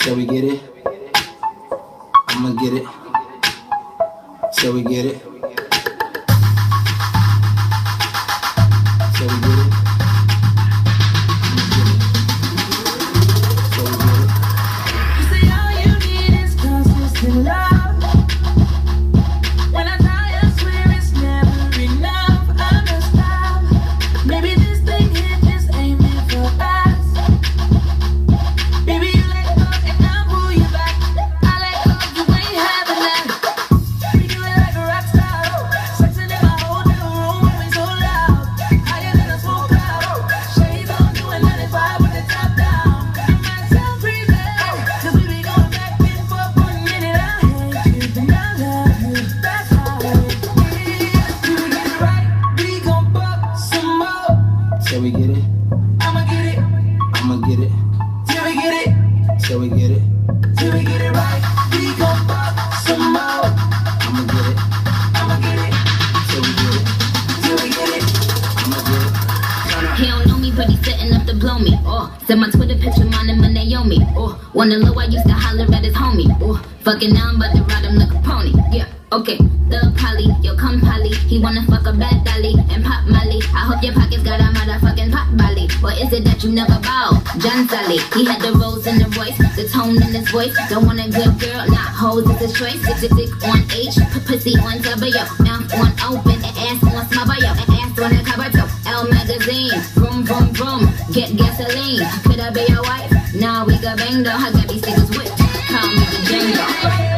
Shall we get it? I'ma get it. Shall we get it? Shall we get it? I'ma get it. Shall we get it? You say all you need is consistent love. When I try, I swear it's never enough. I'm a stop. Maybe this thing here just ain't meant for us. Baby, you let go and I'll pull you back. I let go, you ain't having that. Treat you like a rock star. Sexing in my hotel room, moving so loud. Higher than a smoke cloud. Shades on, doing 95 with the top down. You might sound crazy, 'cause we be going back and forth for a minute. I hate you, but I love you. That's how it is. Till we get it right, we gon' fuck some more. Shall we get it? I'ma get it. I'ma get it. Till we get it. Shall we get it? Till we get it right, we gon' fuck some more. I'ma get it. I'ma get it. Shall we get it? Till we get it. I'ma get it. He don't know me, but he's setting up to blow me. Oh, said my Twitter picture, mine and my Naomi. Oh, wanna low, I used to holler at his homie. Oh, fucking now I'm about to ride him like a pony. Yeah, okay, the Polly, yo come Polly. He wanna fuck a bad dolly and pop Molly. I hope your pockets got a motherfucking pot belly. Or is it that you never bow? John Sally, he had the rose in the voice, the tone in his voice. Don't want a good girl, not hoes, it's his choice. Dick on H, pussy on W, mouth on open, ass on smother, yo, ass on the cover toe. L magazine, vroom vroom vroom, get gasoline. Could I be your wife? Nah, we got bang though. I got these niggas whipped. Call me the Django.